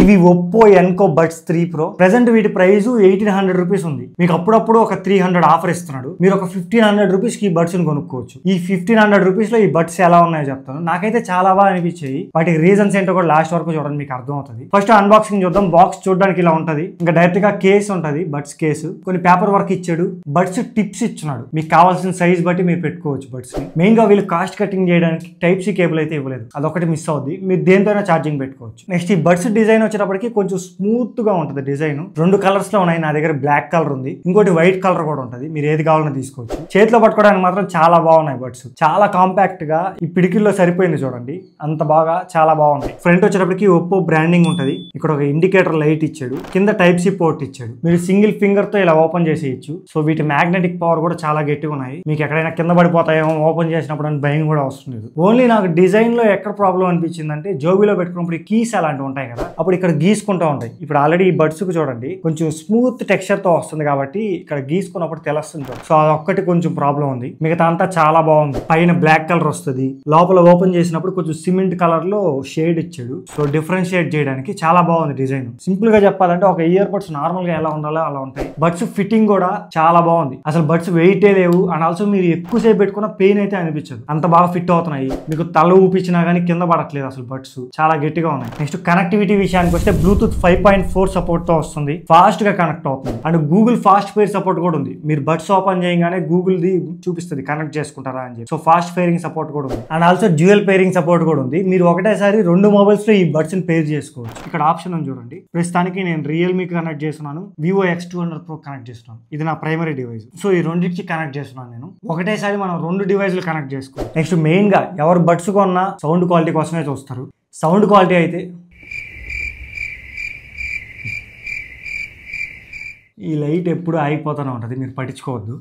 ఇవి Oppo Enco buds 3 Pro. Present వీటి price 1800 rupees ఉంది. మీకు అప్పుడప్పుడు ఒక 300 ఆఫర్ ఇస్తున్నాడు. మీరు ఒక 1500 రూపీస్ కి ఈ బడ్స్ కొనుక్కోవచ్చు. ఈ 1500 రూపీస్ లో ఈ బడ్స్ ఎలా ఉన్నాయో చెప్తాను. నాకైతే చాలా బాగా అనిపించాయి. వాటికి రీజన్స్ ఏంటో కూడా లాస్ట్ వరకు చూడండి, మీకు అర్థం అవుతుంది. ఫస్ట్ అన్బాక్సింగ్ చూద్దాం. బాక్స్ చూడడానికి ఇలా ఉంటది. ఇంకా డైరెక్ట్ గా కేసు ఉంటది, బడ్స్ కేసు. కొన్ని పేపర్ వర్క్ ఇచ్చాడు. బడ్స్ టిప్స్ ఇచ్చున్నాడు. మీకు కావాల్సిన సైజ్ బట్టి మీరు పెట్టుకోవచ్చు బడ్స్ ని. మెయిన్ గా వీళ్ళు కాస్ట్ కటింగ్ చేయడానికి టైప్ సి కేబుల్ అయితే ఇవ్వలేదు. అదొకటి మిస్ అవుద్ది. మీరు దేనితోనే ఛార్జింగ్ పెట్టుకోవచ్చు. నెక్స్ట్ ఈ బడ్స్ డిజైన్ వచ్చేటప్పటికి కొంచెం స్మూత్ గా ఉంటది. డిజైన్ 2 కలర్స్ లో ఉన్నాయి. నా దగ్గర బ్లాక్ కలర్ ఉంది, ఇంకోటి వైట్ కలర్ కూడా ఉంటది. మీరు ఏది కావాలన్నా తీసుకోవచ్చు. చేతిలో పట్టుకోవడానికి మాత్రం చాలా బాగున్నాయి బడ్స్. చాలా కాంపాక్ట్ గా ఈ పిడికిల్లో సరిపోయింది చూడండి. అంత బాగా చాలా బాగున్నాయి. ఫ్రంట్ వచ్చేటప్పటికి ఒప్పో బ్రాండింగ్ ఉంటది. ఇక్కడ ఒక ఇండికేటర్ లైట్ ఇచ్చాడు. కింద టైప్ సి పోర్ట్ ఇచ్చాడు. మీరు సింగిల్ ఫింగర్ తో ఇలా ఓపెన్ చేసేయచ్చు. సో వీటి మ్యాగ్నెటిక్ పవర్ కూడా చాలా గట్టిగా ఉన్నాయి. మీకు ఎక్కడైనా కింద పడిపోతాయేమో ఓపెన్ చేసినప్పుడు అని భయం కూడా అవసరం లేదు. ఓన్లీ నాకు డిజైన్ లో ఎక్కడ ప్రాబ్లం అనిపించింది అంటే, జోబీలో పెట్టుకున్నప్పుడు కీస్ అలాంటివి ఉంటాయి కదా, అప్పుడు ఇక్కడ గీసుకుంటూ ఉంటాయి. ఇప్పుడు ఆల్రెడీ ఈ బడ్స్ కు చూడండి కొంచెం స్మూత్ టెక్స్చర్ తో వస్తుంది కాబట్టి ఇక్కడ గీసుకున్నప్పుడు తెలుస్తుంది. సో అదొక్కటి కొంచెం ప్రాబ్లం ఉంది. మిగతా అంతా చాలా బాగుంది. పైన బ్లాక్ కలర్ వస్తుంది. లోపల ఓపెన్ చేసినప్పుడు కొంచెం సిమెంట్ కలర్ లో షేడ్ ఇచ్చాడు. సో డిఫరెన్షియేట్ చేయడానికి చాలా బాగుంది డిజైన్. సింపుల్ గా చెప్పాలంటే ఒక ఇయర్ బడ్స్ నార్మల్ గా ఎలా ఉండాలో అలా ఉంటాయి. బడ్స్ ఫిట్టింగ్ కూడా చాలా బాగుంది. అసలు బడ్స్ వెయిటే లేవు. అండ్ ఆల్సో మీరు ఎక్కువసేపు పెట్టుకున్న పెయిన్ అయితే అనిపించదు. అంత బాగా ఫిట్ అవుతున్నాయి. మీకు తల ఊపించినా కానీ కింద పడట్లేదు. అసలు బడ్స్ చాలా గట్టిగా ఉన్నాయి. నెక్స్ట్ కనెక్టివిటీ విషయానికి వస్తే బ్లూటూత్ 5.4 సపోర్ట్ తో వస్తుంది. ఫాస్ట్ గా కనెక్ట్ అవుతుంది. And Google fast fire support కూడా ఉంది. మీరు బడ్స్ ఓపెన్ చేయగానే గూగుల్ ది చూపిస్తుంది కనెక్ట్ చేసుకుంటారా అని చెప్పి. సో ఫాస్ట్ ఫైరింగ్ సపోర్ట్ కూడా ఉంది. And also dual pairing support కూడా ఉంది. మీరు ఒకటేసారి 2 మొబైల్స్ లో ఈ బడ్స్ ని పేర్ చేసుకోవచ్చు. ఇక్కడ ఆప్షన్ ఉంది చూడండి. ప్రస్తుతానికి నేను రియల్మీ కనెక్ట్ చేస్తున్నాను, వివో X200 Pro కనెక్ట్ చేస్తున్నాను. ఇది నా ప్రైమరీ డివైస్. సో ఈ రెండింటికి కనెక్ట్ చేస్తున్నాను నేను. ఒకటేసారి మనం 2 డివైస్లు కనెక్ట్ చేసుకోవచ్చు. నెక్స్ట్ మెయిన్ గా ఎవరు బడ్స్ కొన్నా సౌండ్ క్వాలిటీ కోసమే చూస్తారు. సౌండ్ క్వాలిటీ అయితే ఈ లైట్ ఎప్పుడు ఆగిపోతూనే ఉంటుంది, మీరు పట్టించుకోవద్దు.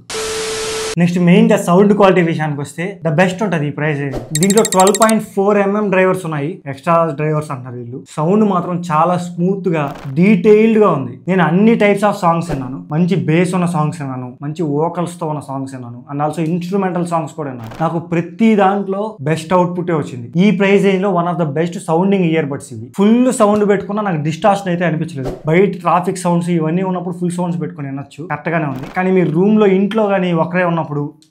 నెక్స్ట్ మెయిన్ గా సౌండ్ క్వాలిటీ విషయానికి వస్తే ద బెస్ట్ ఉంటుంది ఈ ప్రైస్. దీంట్లో 12.4 mm డ్రైవర్స్ ఉన్నాయి. ఎక్స్ట్రా డ్రైవర్స్ అంటారు వీళ్ళు. సౌండ్ మాత్రం చాలా స్మూత్ గా డీటెయిల్డ్ గా ఉంది. నేను అన్ని టైప్స్ ఆఫ్ సాంగ్స్ విన్నాను. మంచి బేస్ ఉన్న సాంగ్స్ విన్నాను, మంచి వోకల్స్ తో ఉన్న సాంగ్స్ విన్నాను, అండ్ ఆల్సో ఇన్స్ట్రుమెంటల్ సాంగ్స్ కూడా విన్నాను. నాకు ప్రతి దాంట్లో బెస్ట్ అవుట్పుట్ వచ్చింది. ఈ ప్రైస్ రేంజ్ లో one of the best sounding ear buds ఇవి. ఫుల్ సౌండ్ పెట్టుకున్నా నాకు డిస్టార్షన్ అయితే అనిపించలేదు. బయట ట్రాఫిక్ సౌండ్స్ ఇవన్నీ ఉన్నప్పుడు ఫుల్ సౌండ్స్ పెట్టుకుని వినొచ్చు, కరెక్ట్ గానే ఉంది. కానీ మీరు రూమ్ లో ఇంట్లో కానీ ఒకరే ఉన్నప్పుడు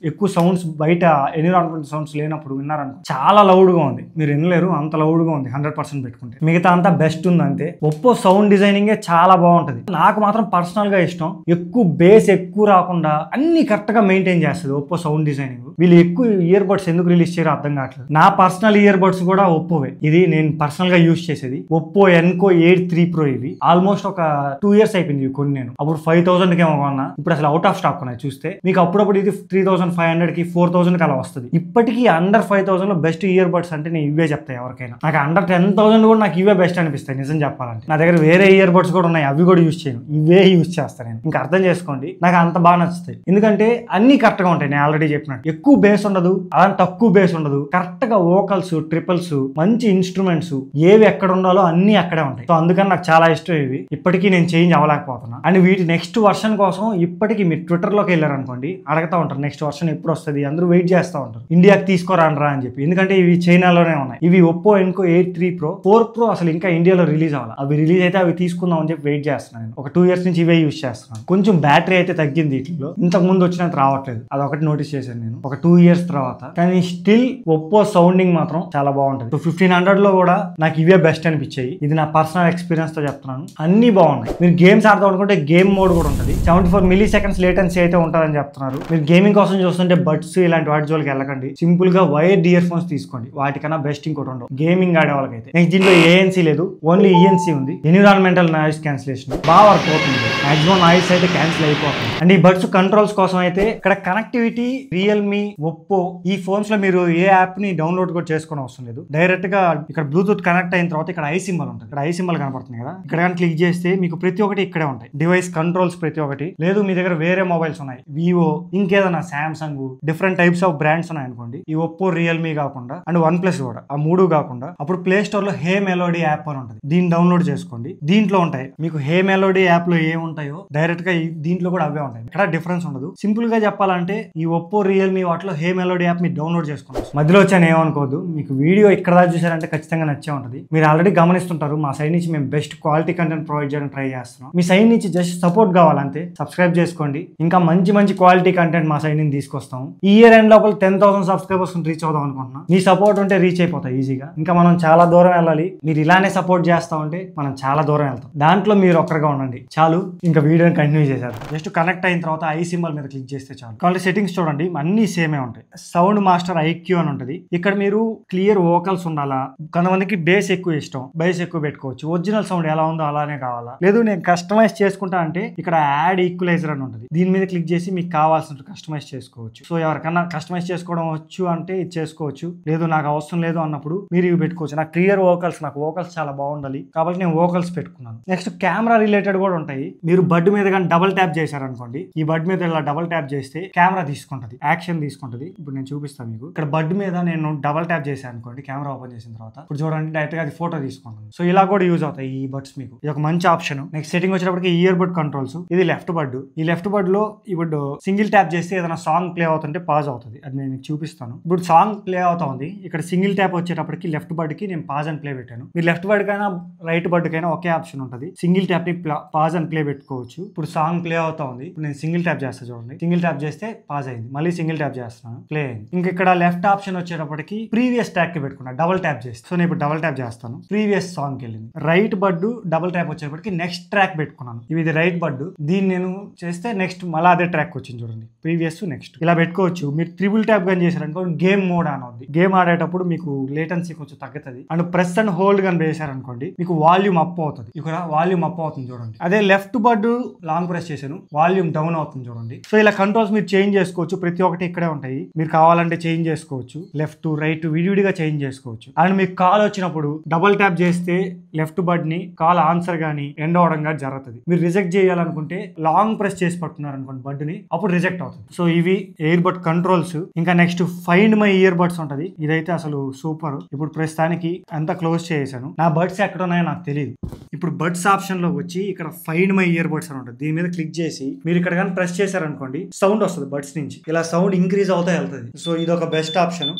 ఎక్కువ సౌండ్స్ బయట ఎన్విరాన్మెంట్ సౌండ్స్ లేనప్పుడు విన్నారనుకో చాలా లౌడ్ గా ఉంది. మీరు వినలేరు, అంత లౌడ్ గా ఉంది 100% పెట్టుకుంటే. మిగతా అంతా బెస్ట్ ఉంది అంతే. ఒప్పో సౌండ్ డిజైనింగ్ చాలా బాగుంటది. నాకు మాత్రం పర్సనల్ గా ఇష్టం. ఎక్కువ బేస్ ఎక్కువ రాకుండా అన్ని కరెక్ట్ గా మెయింటైన్ చేస్తుంది ఒప్పో సౌండ్ డిజైనింగ్. వీళ్ళు ఎక్కువ ఇయర్ బడ్స్ ఎందుకు రిలీజ్ చేయరో అర్థం కావట్లేదు. నా పర్సనల్ ఇయర్ బడ్స్ కూడా ఒప్పోవే. ఇది నేను పర్సనల్ గా యూజ్ చేసేది ఒప్పో ఎన్కో 8 3 Pro. ఇవి ఆల్మోస్ట్ ఒక 2 years అయిపోయింది కొన్ని. నేను అప్పుడు 5000 కేమో కొన్నా. ఇప్పుడు అసలు అవుట్ ఆఫ్ స్టాక్ ఉన్నాయి చూస్తే. మీకు అప్పుడప్పుడు ఇది 3500 కి 4000 కి అలా వస్తుంది. ఇప్పటికీ అండర్ 5000 లో బెస్ట్ ఇయర్ బడ్స్ అంటే నేను ఇవే చెప్తాయి ఎవరికైనా. నాకు అండర్ 10,000 కూడా నాకు ఇవే బెస్ట్ అనిపిస్తాయి నిజం చెప్పాలంటే. నా దగ్గర వేరే ఇయర్ బడ్స్ కూడా ఉన్నాయి, అవి కూడా యూజ్ చేయను, ఇవే యూజ్ చేస్తాను నేను. ఇంకా అర్థం చేసుకోండి, నాకు అంత బాగా నచ్చుతాయి. ఎందుకంటే అన్ని కరెక్ట్ గా ఉంటాయి. నేను ఆల్రెడీ చెప్పినట్టు ఎక్కువ బేస్ ఉండదు, అలా తక్కువ బేస్ ఉండదు. కరెక్ట్ గా వోకల్స్, ట్రిపుల్స్, మంచి ఇన్స్ట్రుమెంట్స్ ఏవి ఎక్కడ ఉండాలో అన్ని అక్కడే ఉంటాయి. సో అందుకని నాకు చాలా ఇష్టం ఇవి. ఇప్పటికీ నేను చేంజ్ అవ్వలేకపోతున్నా. అండ్ వీటి నెక్స్ట్ వర్షన్ కోసం ఇప్పటికీ మీరు ట్విట్టర్ లోకి వెళ్ళారనుకోండి, అడుగుతా ఉంటారు నెక్స్ట్ వర్షన్ ఎప్పుడు వస్తుంది. అందరూ వెయిట్ చేస్తూ ఉంటారు, ఇండియాకి తీసుకోరానరా అని చెప్పి. ఎందుకంటే ఇవి చైనాలోనే ఉన్నాయి. ఇవి ఒప్పో ఎన్కో 8 3 Pro 4 Pro అసలు ఇంకా ఇండియాలో రిలీజ్ అవ్వాలి. అవి రిలీజ్ అయితే అవి తీసుకుందాం అని చెప్పి వెయిట్ చేస్తున్నాను. ఒక 2 years నుంచి ఇవే యూజ్ చేస్తున్నాను. కొంచెం బ్యాటరీ అయితే తగ్గింది వీటిలో, ఇంతకు ముందు వచ్చినంత రావట్లేదు. అదొకటి నోటీస్ చేశాను నేను ఒక 2 years తర్వాత. కానీ స్టిల్ ఒప్పో సౌండింగ్ మాత్రం చాలా బాగుంటుంది. 1500 లో కూడా నాకు ఇవే బెస్ట్ అనిపించాయి. ఇది నా పర్సనల్ ఎక్స్పీరియన్స్ తో చెప్తున్నాను. అన్ని బాగున్నాయి. మీరు గేమ్స్ ఆడదాం అనుకుంటే గేమ్ మోడ్ కూడా ఉంటుంది. 74 milliseconds లేటెన్సీ అయితే ఉంటుందని చెప్తున్నారు. మీరు గేమింగ్ కోసం చూస్తుంటే బడ్స్ ఇలాంటి వాటి జోలికి వెళ్ళకండి. సింపుల్ గా వైర్డ్ ఇయర్ ఫోన్స్ తీసుకోండి. వాటికన్నా బెస్ట్ ఇంకోటి ఉండవు గేమింగ్ ఆడే వాళ్ళకైతే. నెక్స్ట్ దీంట్లో ANC లేదు, ఓన్లీ ENC ఉంది. ఎన్విరాన్మెంటల్ నాయిస్ క్యాన్సిలేషన్ బాగా వర్క్ అవుతుంది. మాక్సిమం నాయిస్ అయితే క్యాన్సిల్ అయిపోతుంది. అండ్ ఈ బడ్స్ కంట్రోల్స్ కోసం అయితే ఇక్కడ కనెక్టివిటీ రియల్మీ, ఒప్పో ఈ ఫోన్స్ లో మీరు ఏ యాప్ ని డౌన్లోడ్ కూడా చేసుకుని అవసరం లేదు. డైరెక్ట్ గా ఇక్కడ బ్లూటూత్ కనెక్ట్ అయిన తర్వాత ఇక్కడ ఐ సింబల్ ఉంటుంది. ఇక్కడ ఐ సింబల్ కనపడుతుంది కదా, ఇక్కడ కానీ క్లిక్ చేస్తే మీకు ప్రతి ఒక్కటి ఇక్కడే ఉంటాయి. డివైస్ కంట్రోల్స్ ప్రతి ఒక్కటి. లేదు మీ దగ్గర వేరే మొబైల్స్ ఉన్నాయి, వివో ఇంకేదైనా ఏదైనా Samsung different types of brands ఉన్నాయి అనుకోండి, ఈ ఒప్పో రియల్మీ కాకుండా అండ్ వన్ ప్లస్ కూడా, ఆ 3 కాకుండా అప్పుడు ప్లే స్టోర్ లో హే మెలోడీ యాప్ అని ఉంటుంది, దీన్ని డౌన్లోడ్ చేసుకోండి. దీంట్లో ఉంటాయి మీకు హే మెలోడీ యాప్ లో ఏముంటాయో డైరెక్ట్ గా దీంట్లో కూడా అవే ఉంటాయి, ఇక్కడ డిఫరెన్స్ ఉండదు. సింపుల్ గా చెప్పాలంటే ఈ ఒప్పో రియల్మీ వాటిలో హే మెలోడీ యాప్ మీరు డౌన్లోడ్ చేసుకోవచ్చు. మధ్యలో వచ్చాను ఏమనుకోవద్దు, మీకు వీడియో ఇక్కడ దాకా చూసారంటే ఖచ్చితంగా నచ్చే ఉంటుంది. మీరు ఆల్రెడీ గమనిస్తుంటారు మా సైడ్ నుంచి మేము బెస్ట్ క్వాలిటీ కంటెంట్ ప్రొవైడ్ చేయడానికి ట్రై చేస్తున్నాం. మీ సైడ్ నుంచి జస్ట్ సపోర్ట్ కావాలంతే, సబ్స్క్రైబ్ చేసుకోండి. ఇంకా మంచి మంచి క్వాలిటీ కంటెంట్ మా సైడ్ నుంచి తీసుకొస్తాం. ఈ ఇయర్ ఎండ్ లోపల 10,000 సబ్స్క్రైబర్స్ రీచ్ అవుదాం అనుకుంటున్నాం. మీ సపోర్ట్ ఉంటే రీచ్ అయిపోతాయి ఈజీగా. ఇంకా మనం చాలా దూరం వెళ్ళాలి, మీరు ఇలానే సపోర్ట్ చేస్తా ఉంటే మనం చాలా దూరం వెళ్తాం. దాంట్లో మీరు ఒక్కరిగా ఉండండి చాలు. ఇంకా వీడియోని కంటిన్యూ చేశారు. జస్ట్ కనెక్ట్ అయిన తర్వాత ఐ సింబల్ మీద క్లిక్ చేస్తే చాలు. కాబట్టి సెట్టింగ్స్ చూడండి అన్ని సేమే ఉంటాయి. సౌండ్ మాస్టర్ ఐక్యూ అని ఉంటుంది. ఇక్కడ మీరు క్లియర్ వోకల్స్ ఉండాలా, కొంతమందికి బేస్ ఎక్కువ ఇష్టం, బేస్ ఎక్కువ పెట్టుకోవచ్చు. ఒరిజినల్ సౌండ్ ఎలా ఉందో అలానే కావాలా, లేదు నేను కస్టమైజ్ చేసుకుంటా అంటే ఇక్కడ యాడ్ ఈక్వలైజర్ అని ఉంటుంది, దీని మీద క్లిక్ చేసి మీకు కావాల్సిన కస్టమైజ్ చేసుకోవచ్చు. సో ఎవరికన్నా కస్టమైజ్ చేసుకోవడం వచ్చు అంటే ఇది చేసుకోవచ్చు, లేదు నాకు అవసరం లేదు అన్నప్పుడు మీరు ఇవి పెట్టుకోవచ్చు. నాకు క్లియర్ వోకల్స్, నాకు వోకల్స్ చాలా బాగుండాలి కాబట్టి నేను వోకల్స్ పెట్టుకున్నాను. నెక్స్ట్ కెమెరా రిలేటెడ్ కూడా ఉంటాయి. మీరు బడ్ మీద కానీ డబుల్ ట్యాప్ చేశారనుకోండి, ఈ బడ్ మీద ఇలా డబుల్ ట్యాప్ చేస్తే కెమెరా తీసుకుంటది, యాక్షన్ తీసుకుంటది. ఇప్పుడు నేను చూపిస్తాను మీకు. ఇక్కడ బడ్ మీద నేను డబుల్ ట్యాప్ చేశాను అనుకోండి, కెమెరా ఓపెన్ చేసిన తర్వాత ఇప్పుడు చూడండి డైరెక్ట్ గా అది ఫోటో తీసుకుంటుంది. సో ఇలా కూడా యూజ్ అవుతాయి ఈ బడ్స్ మీకు. ఇది ఒక మంచి ఆప్షన్. నెక్స్ట్ సెట్టింగ్ వచ్చేటప్పటికి ఇయర్ బడ్ కంట్రోల్స్. ఇది లెఫ్ట్ బడ్. ఈ లెఫ్ట్ బడ్ లో ఇప్పుడు సింగిల్ ట్యాప్ చేస్తే ఏదైనా సాంగ్ ప్లే అవుతుంటే పాజ్ అవుతుంది, అది నేను చూపిస్తాను. ఇప్పుడు సాంగ్ ప్లే అవుతా ఉంది, ఇక్కడ సింగిల్ ట్యాప్ వచ్చేటప్పటికి లెఫ్ట్ బడ్ కి నేను పాజ్ అండ్ ప్లే పెట్టాను. మీరు లెఫ్ట్ బడ్ కైనా రైట్ బడ్ కైనా ఒకే ఆప్షన్ ఉంటుంది. సింగిల్ ట్యాప్ ని పాజ్ అండ్ ప్లే పెట్టుకోవచ్చు. ఇప్పుడు సాంగ్ ప్లే అవుతా ఉంది, ఇప్పుడు నేను సింగిల్ ట్యాప్ చేస్తాను చూడండి, సింగిల్ ట్యాప్ చేస్తే పాజ్ అయింది, మళ్ళీ సింగిల్ ట్యాప్ చేస్తున్నాను ప్లే అయింది. ఇంకా ఇక్కడ లెఫ్ట్ ఆప్షన్ వచ్చేటప్పటికి ప్రీవియస్ ట్రాక్ కి పెట్టుకున్నా, డబుల్ ట్యాప్ చేస్తాను. సో నేను ఇప్పుడు డబుల్ ట్యాప్ చేస్తాను, ప్రీవియస్ సాంగ్ కి వెళ్ళింది. రైట్ బడ్ డబుల్ ట్యాప్ వచ్చేటప్పటికి నెక్స్ట్ ట్రాక్ పెట్టుకున్నాను, ఇది రైట్ బడ్. దీన్ని నేను చేస్తే నెక్స్ట్ మళ్ళీ అదే ట్రాక్ వచ్చింది చూడండి, ప్రీవియస్ నెక్స్ట్ ఇలా పెట్టుకోవచ్చు. మీరు ట్రిపుల్ ట్యాప్ కానీ చేశారనుకో గేమ్ మోడ్ ఆన్ అవుద్ది. గేమ్ ఆడేటప్పుడు మీకు లేటెన్సీ కొంచెం తగ్గుతుంది. అండ్ ప్రెస్ అండ్ హోల్డ్ కానీ వేసారనుకోండి మీకు వాల్యూమ్ అప్ అవుతుంది, ఇక్కడ వాల్యూమ్ అప్ అవుతుంది చూడండి. అదే లెఫ్ట్ బడ్ లాంగ్ ప్రెస్ చేశాను, వాల్యూమ్ డౌన్ అవుతుంది చూడండి. సో ఇలా కంట్రోల్స్ మీరు చేంజ్ చేసుకోవచ్చు, ప్రతి ఒక్కటి ఇక్కడే ఉంటాయి. మీరు కావాలంటే చేంజ్ చేసుకోవచ్చు, లెఫ్ట్ రైట్ విడివిడిగా చేంజ్ చేసుకోవచ్చు. అండ్ మీకు కాల్ వచ్చినప్పుడు డబుల్ ట్యాప్ చేస్తే లెఫ్ట్ బడ్ ని కాల్ ఆన్సర్ గానీ ఎండ్ అవడం కానీ జరుగుతుంది. మీరు రిజెక్ట్ చేయాలనుకుంటే లాంగ్ ప్రెస్ చేసి పట్టుకున్నారు అనుకోండి బడ్ ని, అప్పుడు రిజెక్ట్ అవుతుంది. సో ఇవి ఎయిర్ బడ్ కంట్రోల్స్. ఇంకా next find my ear buds ఉంటది, ఇదైతే అసలు సూపర్. ఇప్పుడు ప్రస్తుతానికి అంతా క్లోజ్ చేసాను, నా బడ్స్ ఎక్కడ ఉన్నాయో నాకు తెలియదు. ఇప్పుడు బడ్స్ ఆప్షన్ లో వచ్చి ఇక్కడ ఫైండ్ మై ఇయర్ బడ్స్ అని ఉంటుంది, దీని మీద క్లిక్ చేసి మీరు ఇక్కడ కానీ ప్రెస్ చేశారనుకోండి సౌండ్ వస్తుంది బడ్స్ నుంచి, ఇలా సౌండ్ ఇంక్రీజ్ అవుతా వెళ్తుంది. సో ఇది ఒక బెస్ట్ ఆప్షన్.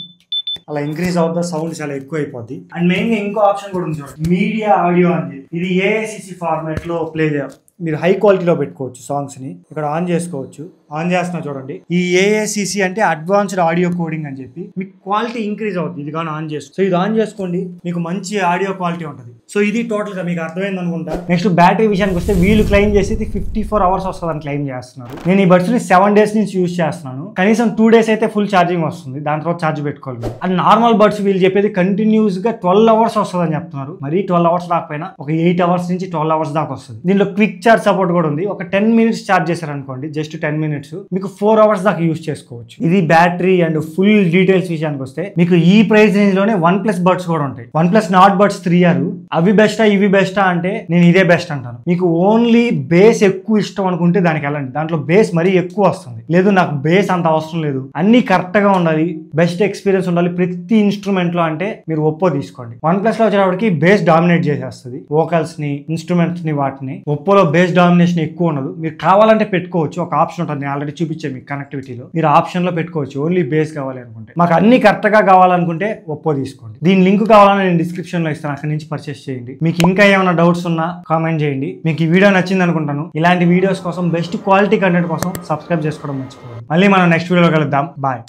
అలా ఇంక్రీజ్ అవుతా సౌండ్ చాలా ఎక్కువ అయిపోద్ది. అండ్ మెయిన్ గా ఇంకో ఆప్షన్ కూడా ఉంది చూడండి, మీడియా ఆడియో అని. ఇది AACC ఫార్మాట్ లో ప్లే చేయాలి, మీరు హై క్వాలిటీలో పెట్టుకోవచ్చు సాంగ్స్ ని. ఇక్కడ ఆన్ చేసుకోవచ్చు, ఆన్ చేస్తున్నా చూడండి. ఈ AACC అంటే అడ్వాన్స్డ్ ఆడియో కోడింగ్ అని చెప్పి మీకు క్వాలిటీ ఇంక్రీజ్ అవుతుంది ఇది కానీ ఆన్ చేసుకో. సో ఇది ఆన్ చేసుకోండి, మీకు మంచి ఆడియో క్వాలిటీ ఉంటుంది. సో ఇది టోటల్ గా మీకు అర్థమైంది అనుకుంటా. నెక్స్ట్ బ్యాటరీ విషయానికి వస్తే వీళ్ళు క్లెయిమ్ చేసేది 54 అవర్స్ వస్తుందని క్లెయిమ్ చేస్తున్నారు. నేను ఈ బడ్స్ ని 7 days నుంచి యూజ్ చేస్తున్నాను, కనీసం 2 days అయితే ఫుల్ ఛార్జింగ్ వస్తుంది, దాని తర్వాత ఛార్జ్ పెట్టుకోవాలి. అండ్ నార్మల్ బడ్స్ వీళ్ళు చెప్పేది కంటిన్యూస్ గా 12 hours వస్తుందని చెప్తున్నారు. మరి 12 hours రాకపోయినా ఒక 8 hours నుంచి 12 hours దాకా వస్తుంది. దీనిలో క్విక్ ఛార్జ్ సపోర్ట్ కూడా ఉంది. ఒక 10 minutes ఛార్జ్ చేశారనుకోండి, జస్ట్ 10 minutes మీకు 4 hours దాకా యూజ్ చేసుకోవచ్చు. ఇది బ్యాటరీ అండ్ ఫుల్ డీటెయిల్స్ విషయానికి వస్తే మీకు ఈ ప్రైస్ రేంజ్ లోనే వన్ ప్లస్ బడ్స్ కూడా ఉంటాయి. One plus not buds 3R. అవి బెస్టా ఇవి బెస్టా అంటే నేను ఇదే బెస్ట్ అంటాను. మీకు ఓన్లీ బేస్ ఎక్కువ ఇష్టం అనుకుంటే దానికి వెళ్ళండి, దాంట్లో బేస్ మరీ ఎక్కువ వస్తుంది. లేదు నాకు బేస్ అంత అవసరం లేదు, అన్ని కరెక్ట్ గా ఉండాలి, బెస్ట్ ఎక్స్పీరియన్స్ ఉండాలి ప్రతి ఇన్స్ట్రుమెంట్ లో అంటే మీరు ఒప్పో తీసుకోండి. వన్ ప్లస్ లో వచ్చేటప్పటికి బేస్ డామినేట్ చేసేస్తుంది, వోకల్స్ ని ఇన్స్ట్రుమెంట్స్ ని వాటిని. ఒప్పోలో బేస్ డామినేషన్ ఎక్కువ ఉండదు. మీరు కావాలంటే పెట్టుకోవచ్చు, ఒక ఆప్షన్ ఉంటుంది, నేను ఆల్రెడీ చూపించాను మీకు కనెక్టివిటీలో. మీరు ఆప్షన్ లో పెట్టుకోవచ్చు ఓన్లీ బేస్ కావాలి అనుకుంటే. మాకు అన్ని కరెక్ట్ గా కావాలనుకుంటే ఒప్పో తీసుకోండి. దీని లింక్ కావాలని నేను డిస్క్రిప్షన్ లో ఇస్తాను, అక్కడి నుంచి పర్చేస్ చేయండి. మీకు ఇంకా ఏమైనా డౌట్స్ ఉన్నా కామెంట్ చేయండి. మీకు ఈ వీడియో నచ్చింది అనుకుంటాను. ఇలాంటి వీడియోస్ కోసం బెస్ట్ క్వాలిటీ కంటెంట్ కోసం సబ్స్క్రైబ్ చేసుకోవడం మర్చిపోండి. మళ్ళీ మనం నెక్స్ట్ వీడియోలో కలుద్దాం. బాయ్.